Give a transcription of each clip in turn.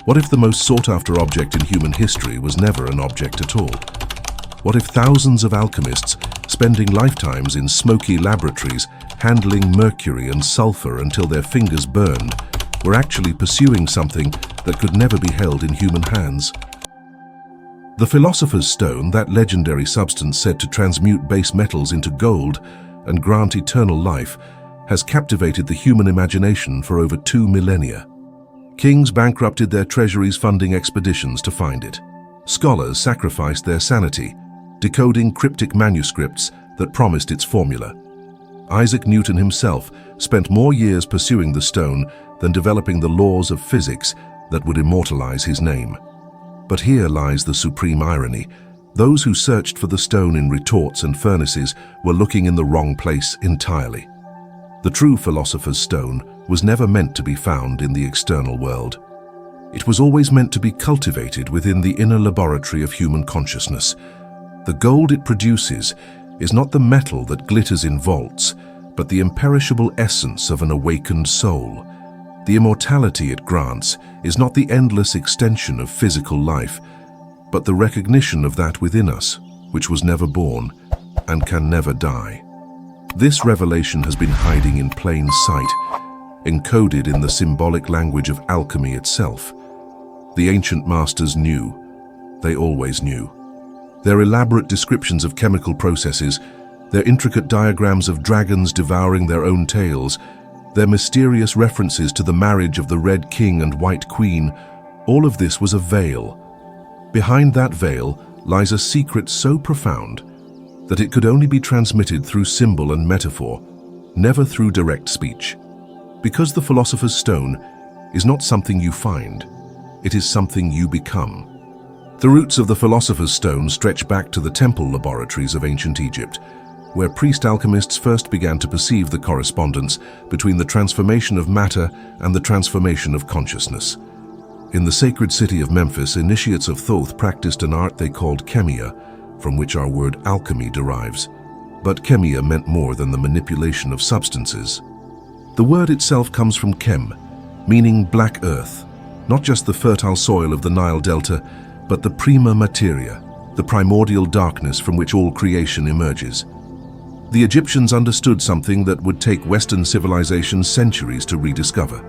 What if the most sought-after object in human history was never an object at all? What if thousands of alchemists, spending lifetimes in smoky laboratories, handling mercury and sulfur until their fingers burned, were actually pursuing something that could never be held in human hands? The Philosopher's Stone, that legendary substance said to transmute base metals into gold and grant eternal life, has captivated the human imagination for over 2 millennia. Kings bankrupted their treasuries funding expeditions to find it. Scholars sacrificed their sanity, decoding cryptic manuscripts that promised its formula. Isaac Newton himself spent more years pursuing the stone than developing the laws of physics that would immortalize his name. But here lies the supreme irony. Those who searched for the stone in retorts and furnaces were looking in the wrong place entirely. The true Philosopher's Stone was never meant to be found in the external world. It was always meant to be cultivated within the inner laboratory of human consciousness. The gold it produces is not the metal that glitters in vaults, but the imperishable essence of an awakened soul. The immortality it grants is not the endless extension of physical life, but the recognition of that within us, which was never born and can never die. This revelation has been hiding in plain sight, encoded in the symbolic language of alchemy itself. The ancient masters knew. They always knew. Their elaborate descriptions of chemical processes, their intricate diagrams of dragons devouring their own tails, their mysterious references to the marriage of the Red King and White Queen, all of this was a veil. Behind that veil lies a secret so profound that it could only be transmitted through symbol and metaphor, never through direct speech. Because the Philosopher's Stone is not something you find, it is something you become. The roots of the Philosopher's Stone stretch back to the temple laboratories of ancient Egypt, where priest alchemists first began to perceive the correspondence between the transformation of matter and the transformation of consciousness. In the sacred city of Memphis, initiates of Thoth practiced an art they called chemia, from which our word alchemy derives. But chemia meant more than the manipulation of substances. The word itself comes from chem, meaning black earth, not just the fertile soil of the Nile Delta, but the prima materia, the primordial darkness from which all creation emerges. The Egyptians understood something that would take Western civilization centuries to rediscover,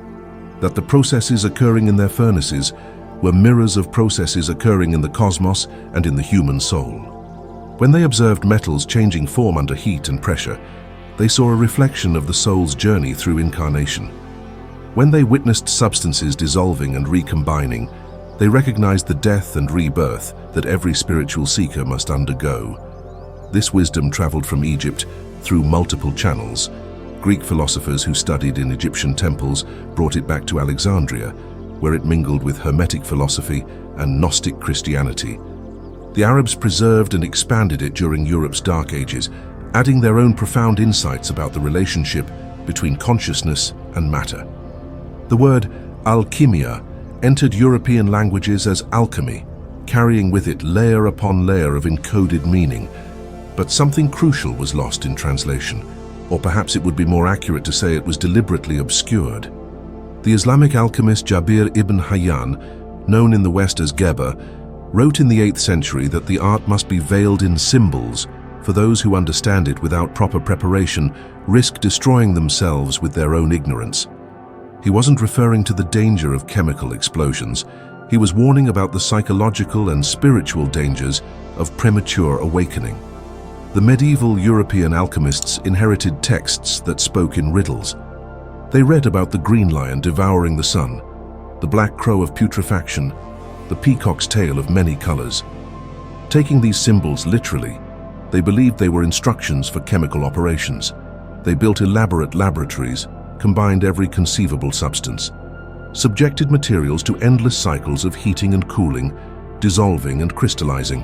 that the processes occurring in their furnaces were mirrors of processes occurring in the cosmos and in the human soul. When they observed metals changing form under heat and pressure, they saw a reflection of the soul's journey through incarnation. When they witnessed substances dissolving and recombining, they recognized the death and rebirth that every spiritual seeker must undergo. This wisdom traveled from Egypt through multiple channels. Greek philosophers who studied in Egyptian temples brought it back to Alexandria, where it mingled with Hermetic philosophy and Gnostic Christianity. The Arabs preserved and expanded it during Europe's Dark Ages, adding their own profound insights about the relationship between consciousness and matter. The word alchemia entered European languages as alchemy, carrying with it layer upon layer of encoded meaning. But something crucial was lost in translation, or perhaps it would be more accurate to say it was deliberately obscured. The Islamic alchemist Jabir ibn Hayyan, known in the West as Geber, wrote in the 8th century that the art must be veiled in symbols, for those who understand it without proper preparation risk destroying themselves with their own ignorance. He wasn't referring to the danger of chemical explosions. He was warning about the psychological and spiritual dangers of premature awakening. The medieval European alchemists inherited texts that spoke in riddles. They read about the green lion devouring the sun, the black crow of putrefaction, the peacock's tail of many colors. Taking these symbols literally, they believed they were instructions for chemical operations. They built elaborate laboratories, combined every conceivable substance, subjected materials to endless cycles of heating and cooling, dissolving and crystallizing.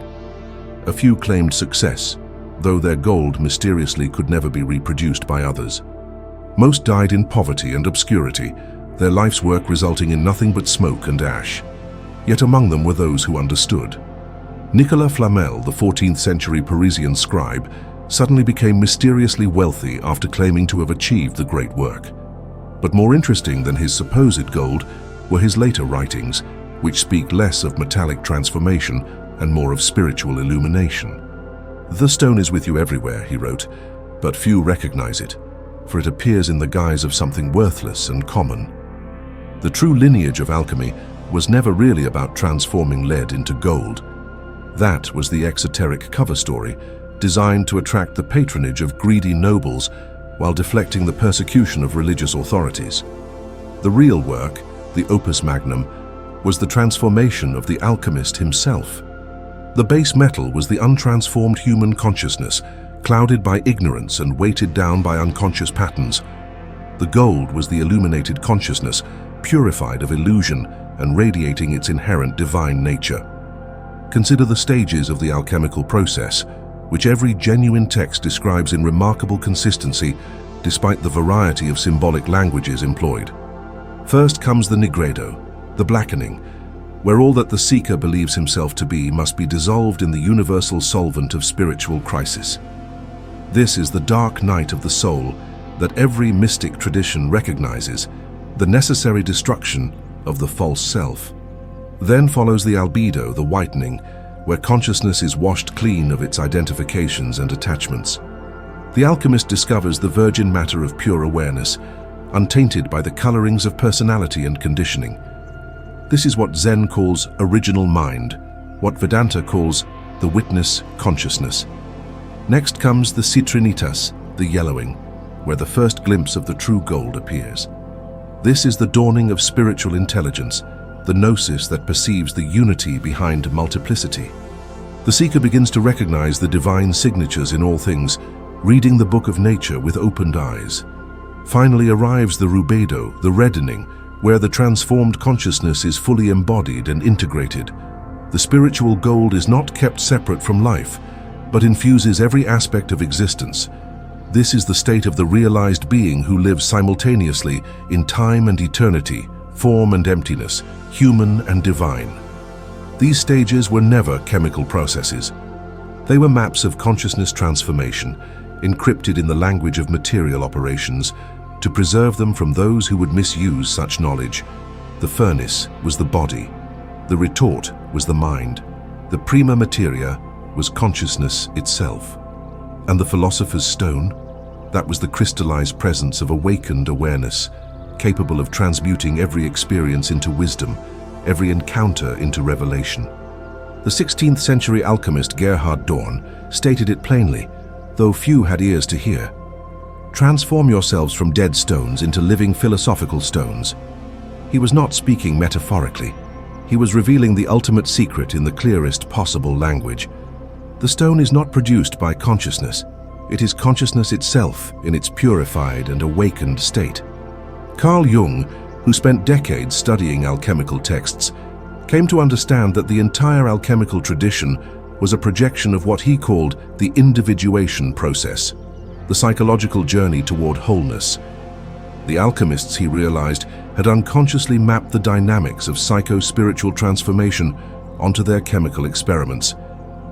A few claimed success, though their gold mysteriously could never be reproduced by others. Most died in poverty and obscurity, their life's work resulting in nothing but smoke and ash. Yet among them were those who understood. Nicolas Flamel, the 14th century Parisian scribe, suddenly became mysteriously wealthy after claiming to have achieved the great work. But more interesting than his supposed gold were his later writings, which speak less of metallic transformation and more of spiritual illumination. "The stone is with you everywhere," he wrote, "but few recognize it, for it appears in the guise of something worthless and common." The true lineage of alchemy was never really about transforming lead into gold. That was the exoteric cover story, designed to attract the patronage of greedy nobles while deflecting the persecution of religious authorities. The real work, the opus magnum, was the transformation of the alchemist himself. The base metal was the untransformed human consciousness, clouded by ignorance and weighted down by unconscious patterns. The gold was the illuminated consciousness, purified of illusion and radiating its inherent divine nature. Consider the stages of the alchemical process, which every genuine text describes in remarkable consistency despite the variety of symbolic languages employed. First comes the nigredo, the blackening, where all that the seeker believes himself to be must be dissolved in the universal solvent of spiritual crisis. This is the dark night of the soul that every mystic tradition recognizes, the necessary destruction of the false self. Then follows the albedo, the whitening, where consciousness is washed clean of its identifications and attachments. The alchemist discovers the virgin matter of pure awareness, untainted by the colorings of personality and conditioning. This is what Zen calls original mind, what Vedanta calls the witness consciousness. Next comes the citrinitas, the yellowing, where the first glimpse of the true gold appears. This is the dawning of spiritual intelligence, the gnosis that perceives the unity behind multiplicity. The seeker begins to recognize the divine signatures in all things, reading the book of nature with opened eyes. Finally arrives the rubedo, the reddening, where the transformed consciousness is fully embodied and integrated. The spiritual gold is not kept separate from life, but infuses every aspect of existence. This is the state of the realized being who lives simultaneously in time and eternity, form and emptiness, human and divine. These stages were never chemical processes. They were maps of consciousness transformation, encrypted in the language of material operations, to preserve them from those who would misuse such knowledge. The furnace was the body, the retort was the mind, the prima materia was consciousness itself. And the philosopher's stone? That was the crystallized presence of awakened awareness, capable of transmuting every experience into wisdom, every encounter into revelation. The 16th century alchemist Gerhard Dorn stated it plainly, though few had ears to hear. Transform yourselves from dead stones into living philosophical stones. He was not speaking metaphorically. He was revealing the ultimate secret in the clearest possible language. The stone is not produced by consciousness. It is consciousness itself in its purified and awakened state. Carl Jung, who spent decades studying alchemical texts, came to understand that the entire alchemical tradition was a projection of what he called the individuation process, the psychological journey toward wholeness. The alchemists, he realized, had unconsciously mapped the dynamics of psycho-spiritual transformation onto their chemical experiments.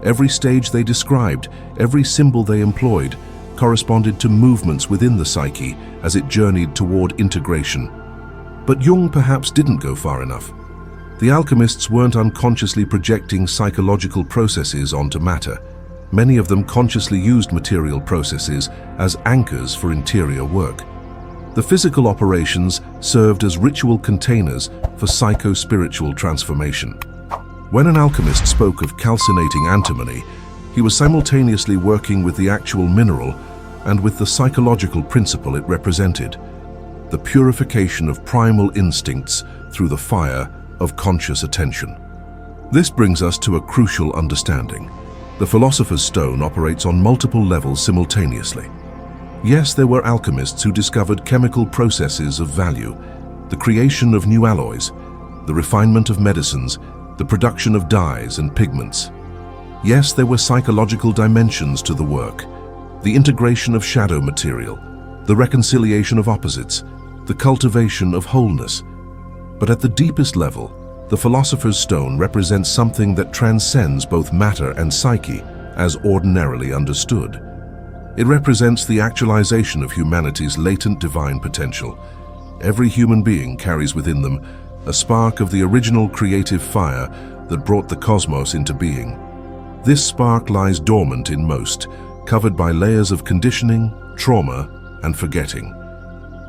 Every stage they described, every symbol they employed, corresponded to movements within the psyche as it journeyed toward integration. But Jung perhaps didn't go far enough. The alchemists weren't unconsciously projecting psychological processes onto matter. Many of them consciously used material processes as anchors for interior work. The physical operations served as ritual containers for psycho-spiritual transformation. When an alchemist spoke of calcinating antimony, he was simultaneously working with the actual mineral and with the psychological principle it represented, the purification of primal instincts through the fire of conscious attention. This brings us to a crucial understanding. The philosopher's stone operates on multiple levels simultaneously. Yes, there were alchemists who discovered chemical processes of value, the creation of new alloys, the refinement of medicines, the production of dyes and pigments. Yes, there were psychological dimensions to the work, the integration of shadow material, the reconciliation of opposites, the cultivation of wholeness. But at the deepest level, the philosopher's stone represents something that transcends both matter and psyche as ordinarily understood. It represents the actualization of humanity's latent divine potential. Every human being carries within them a spark of the original creative fire that brought the cosmos into being. This spark lies dormant in most, covered by layers of conditioning, trauma, and forgetting.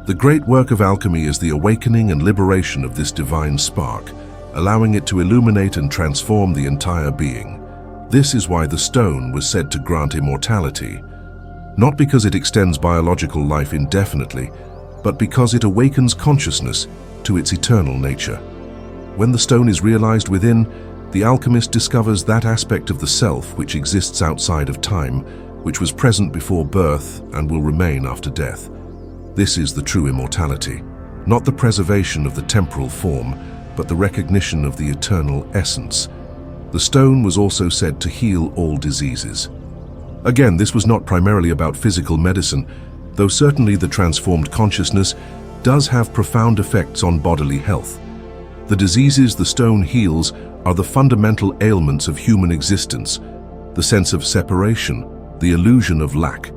The great work of alchemy is the awakening and liberation of this divine spark, allowing it to illuminate and transform the entire being. This is why the stone was said to grant immortality, not because it extends biological life indefinitely, but because it awakens consciousness to its eternal nature. When the stone is realized within, the alchemist discovers that aspect of the self which exists outside of time, which was present before birth and will remain after death. This is the true immortality, not the preservation of the temporal form, but the recognition of the eternal essence. The stone was also said to heal all diseases. Again, this was not primarily about physical medicine, though certainly the transformed consciousness does have profound effects on bodily health. The diseases the stone heals are the fundamental ailments of human existence: the sense of separation, the illusion of lack,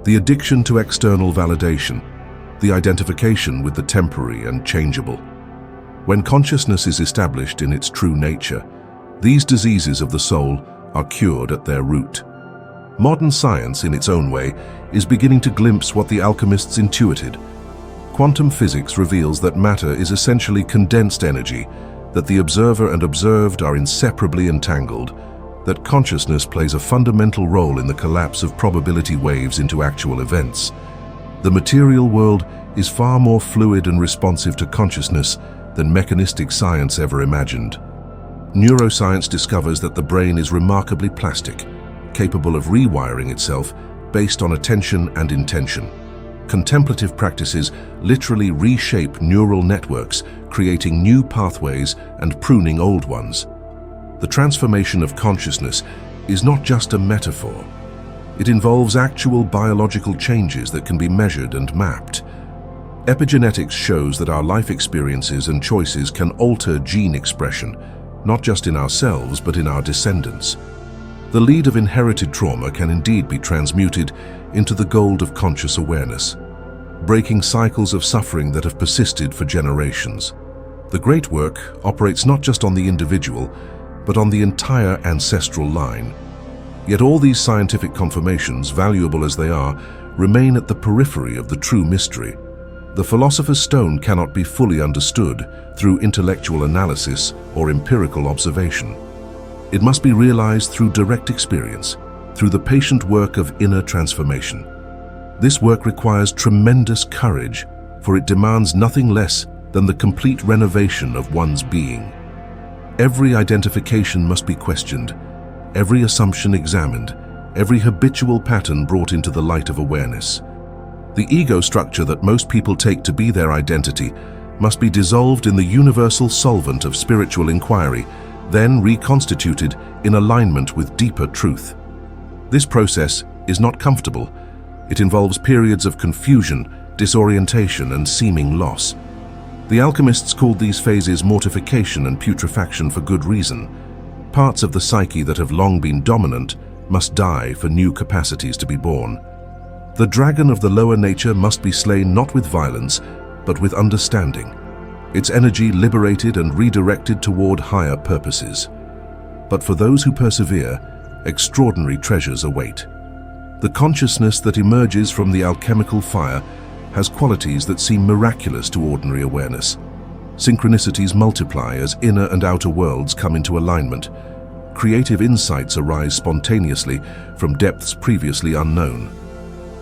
the addiction to external validation, the identification with the temporary and changeable. When consciousness is established in its true nature, these diseases of the soul are cured at their root. Modern science, in its own way, is beginning to glimpse what the alchemists intuited. Quantum physics reveals that matter is essentially condensed energy, that the observer and observed are inseparably entangled, that consciousness plays a fundamental role in the collapse of probability waves into actual events. The material world is far more fluid and responsive to consciousness than mechanistic science ever imagined. Neuroscience discovers that the brain is remarkably plastic, capable of rewiring itself based on attention and intention. Contemplative practices literally reshape neural networks, creating new pathways and pruning old ones. The transformation of consciousness is not just a metaphor. It involves actual biological changes that can be measured and mapped. Epigenetics shows that our life experiences and choices can alter gene expression, not just in ourselves but in our descendants. The lead of inherited trauma can indeed be transmuted into the gold of conscious awareness, breaking cycles of suffering that have persisted for generations. The great work operates not just on the individual, but on the entire ancestral line. Yet all these scientific confirmations, valuable as they are, remain at the periphery of the true mystery. The philosopher's stone cannot be fully understood through intellectual analysis or empirical observation. It must be realized through direct experience, through the patient work of inner transformation. This work requires tremendous courage, for it demands nothing less than the complete renovation of one's being. Every identification must be questioned, every assumption examined, every habitual pattern brought into the light of awareness. The ego structure that most people take to be their identity must be dissolved in the universal solvent of spiritual inquiry, then reconstituted in alignment with deeper truth. This process is not comfortable. It involves periods of confusion, disorientation, and seeming loss. The alchemists called these phases mortification and putrefaction for good reason. Parts of the psyche that have long been dominant must die for new capacities to be born. The dragon of the lower nature must be slain not with violence, but with understanding, its energy liberated and redirected toward higher purposes. But for those who persevere, extraordinary treasures await. The consciousness that emerges from the alchemical fire has qualities that seem miraculous to ordinary awareness. Synchronicities multiply as inner and outer worlds come into alignment. Creative insights arise spontaneously from depths previously unknown.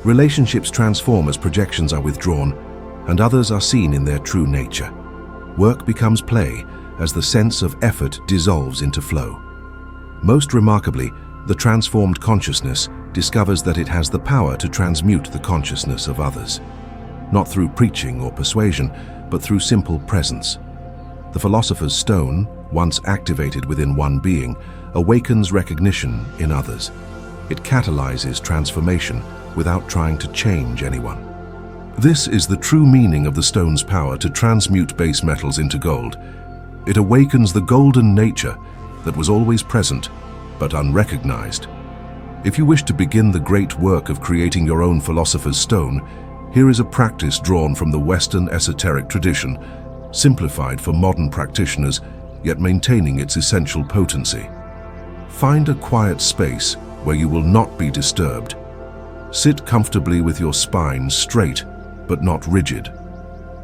Relationships transform as projections are withdrawn, and others are seen in their true nature. Work becomes play as the sense of effort dissolves into flow. Most remarkably, the transformed consciousness discovers that it has the power to transmute the consciousness of others, not through preaching or persuasion, but through simple presence. The philosopher's stone, once activated within one being, awakens recognition in others. It catalyzes transformation without trying to change anyone. This is the true meaning of the stone's power to transmute base metals into gold. It awakens the golden nature that was always present, but unrecognized. If you wish to begin the great work of creating your own philosopher's stone, here is a practice drawn from the Western esoteric tradition, simplified for modern practitioners, yet maintaining its essential potency. Find a quiet space where you will not be disturbed. Sit comfortably with your spine straight, but not rigid.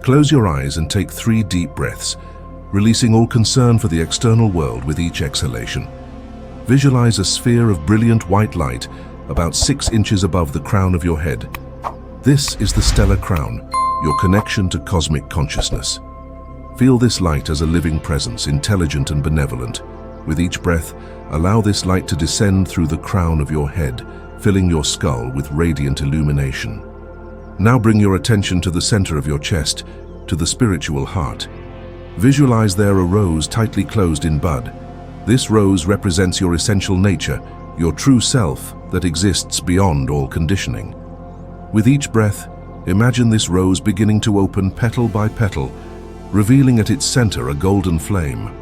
Close your eyes and take 3 deep breaths, releasing all concern for the external world with each exhalation. Visualize a sphere of brilliant white light about 6 inches above the crown of your head. This is the stellar crown, your connection to cosmic consciousness. Feel this light as a living presence, intelligent and benevolent. With each breath, allow this light to descend through the crown of your head, filling your skull with radiant illumination. Now bring your attention to the center of your chest, to the spiritual heart. Visualize there a rose tightly closed in bud. This rose represents your essential nature, your true self that exists beyond all conditioning. With each breath, imagine this rose beginning to open petal by petal, revealing at its center a golden flame.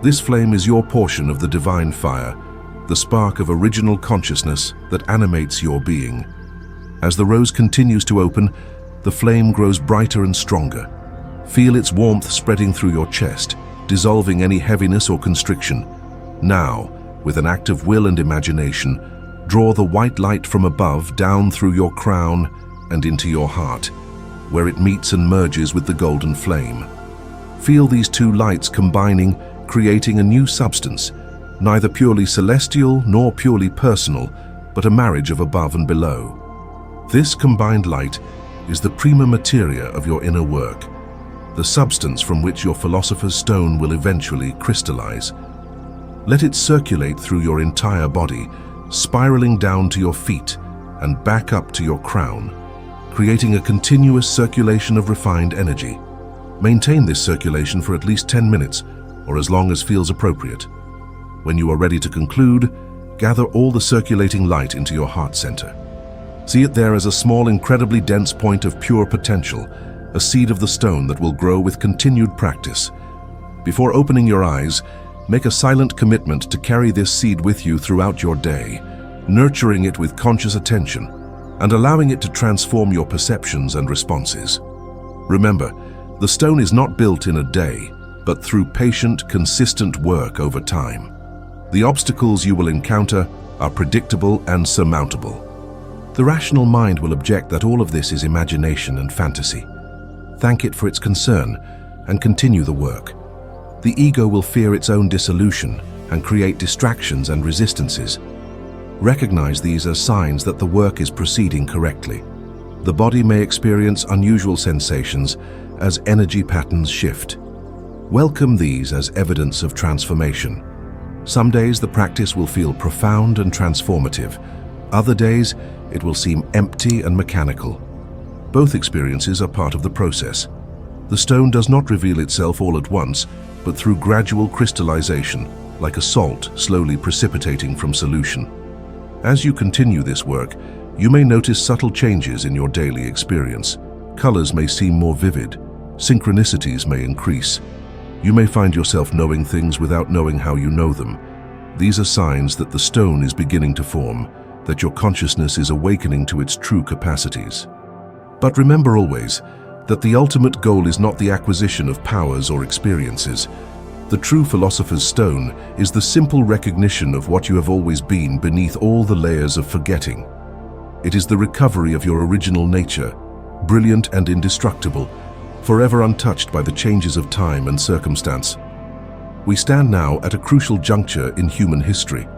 This flame is your portion of the divine fire, the spark of original consciousness that animates your being. As the rose continues to open, the flame grows brighter and stronger. Feel its warmth spreading through your chest, dissolving any heaviness or constriction. Now, with an act of will and imagination, draw the white light from above down through your crown and into your heart, where it meets and merges with the golden flame. Feel these 2 lights combining, creating a new substance, neither purely celestial nor purely personal, but a marriage of above and below. This combined light is the prima materia of your inner work, the substance from which your philosopher's stone will eventually crystallize. Let it circulate through your entire body, spiraling down to your feet and back up to your crown, creating a continuous circulation of refined energy. Maintain this circulation for at least 10 minutes, or as long as feels appropriate. When you are ready to conclude, gather all the circulating light into your heart center. See it there as a small, incredibly dense point of pure potential, a seed of the stone that will grow with continued practice. Before opening your eyes, make a silent commitment to carry this seed with you throughout your day, nurturing it with conscious attention and allowing it to transform your perceptions and responses. Remember, the stone is not built in a day, but through patient, consistent work over time. The obstacles you will encounter are predictable and surmountable. The rational mind will object that all of this is imagination and fantasy. Thank it for its concern and continue the work. The ego will fear its own dissolution and create distractions and resistances. Recognize these as signs that the work is proceeding correctly. The body may experience unusual sensations as energy patterns shift. Welcome these as evidence of transformation. Some days the practice will feel profound and transformative. Other days, it will seem empty and mechanical. Both experiences are part of the process. The stone does not reveal itself all at once, but through gradual crystallization, like a salt slowly precipitating from solution. As you continue this work, you may notice subtle changes in your daily experience. Colors may seem more vivid, synchronicities may increase. You may find yourself knowing things without knowing how you know them. These are signs that the stone is beginning to form, that your consciousness is awakening to its true capacities. But remember always that the ultimate goal is not the acquisition of powers or experiences. The true philosopher's stone is the simple recognition of what you have always been beneath all the layers of forgetting. It is the recovery of your original nature, brilliant and indestructible, forever untouched by the changes of time and circumstance. We stand now at a crucial juncture in human history.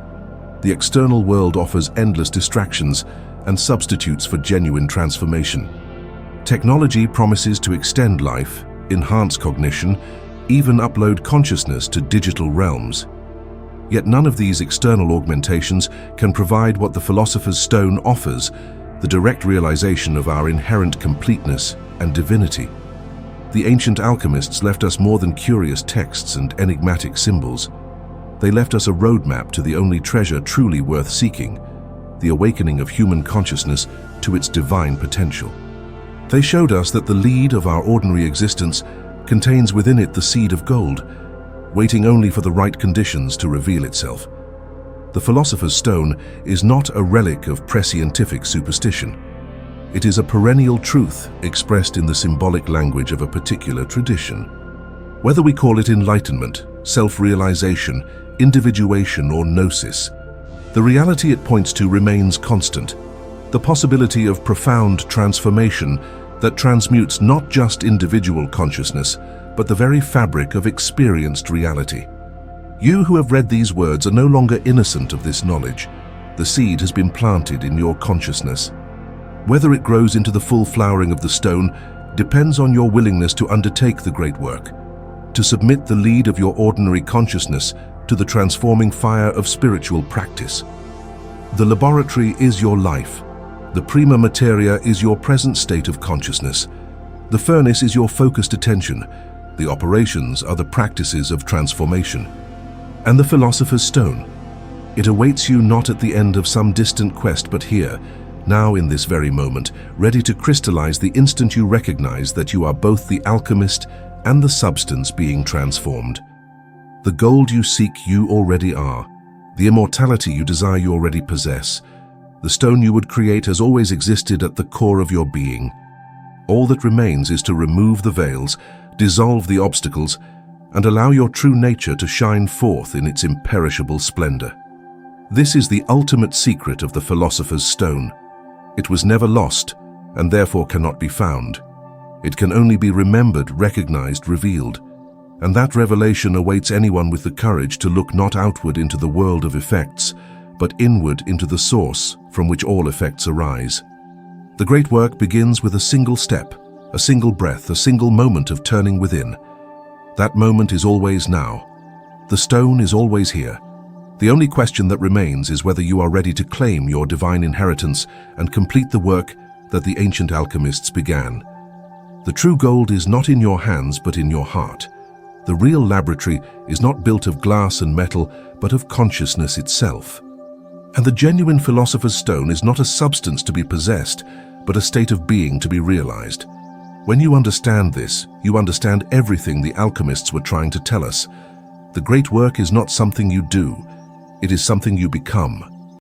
The external world offers endless distractions and substitutes for genuine transformation. Technology promises to extend life, enhance cognition, even upload consciousness to digital realms. Yet none of these external augmentations can provide what the philosopher's stone offers, the direct realization of our inherent completeness and divinity. The ancient alchemists left us more than curious texts and enigmatic symbols. They left us a roadmap to the only treasure truly worth seeking, the awakening of human consciousness to its divine potential. They showed us that the lead of our ordinary existence contains within it the seed of gold, waiting only for the right conditions to reveal itself. The philosopher's stone is not a relic of prescientific superstition. It is a perennial truth expressed in the symbolic language of a particular tradition. Whether we call it enlightenment, self-realization, individuation, or gnosis, the reality it points to remains constant, the possibility of profound transformation that transmutes not just individual consciousness, but the very fabric of experienced reality. You who have read these words are no longer innocent of this knowledge. The seed has been planted in your consciousness. Whether it grows into the full flowering of the stone depends on your willingness to undertake the great work, to submit the lead of your ordinary consciousness to the transforming fire of spiritual practice. The laboratory is your life. The prima materia is your present state of consciousness. The furnace is your focused attention. The operations are the practices of transformation. And the Philosopher's Stone. It awaits you not at the end of some distant quest, but here, now in this very moment, ready to crystallize the instant you recognize that you are both the alchemist and the substance being transformed. The gold you seek you already are. The immortality you desire you already possess. The stone you would create has always existed at the core of your being. All that remains is to remove the veils, dissolve the obstacles, and allow your true nature to shine forth in its imperishable splendor. This is the ultimate secret of the Philosopher's Stone. It was never lost, and therefore cannot be found. It can only be remembered, recognized, revealed. And that revelation awaits anyone with the courage to look not outward into the world of effects, but inward into the source from which all effects arise. The great work begins with a single step, a single breath, a single moment of turning within. That moment is always now. The stone is always here. The only question that remains is whether you are ready to claim your divine inheritance and complete the work that the ancient alchemists began. The true gold is not in your hands, but in your heart. The real laboratory is not built of glass and metal, but of consciousness itself. And the genuine Philosopher's Stone is not a substance to be possessed, but a state of being to be realized. When you understand this, you understand everything the alchemists were trying to tell us. The great work is not something you do, it is something you become.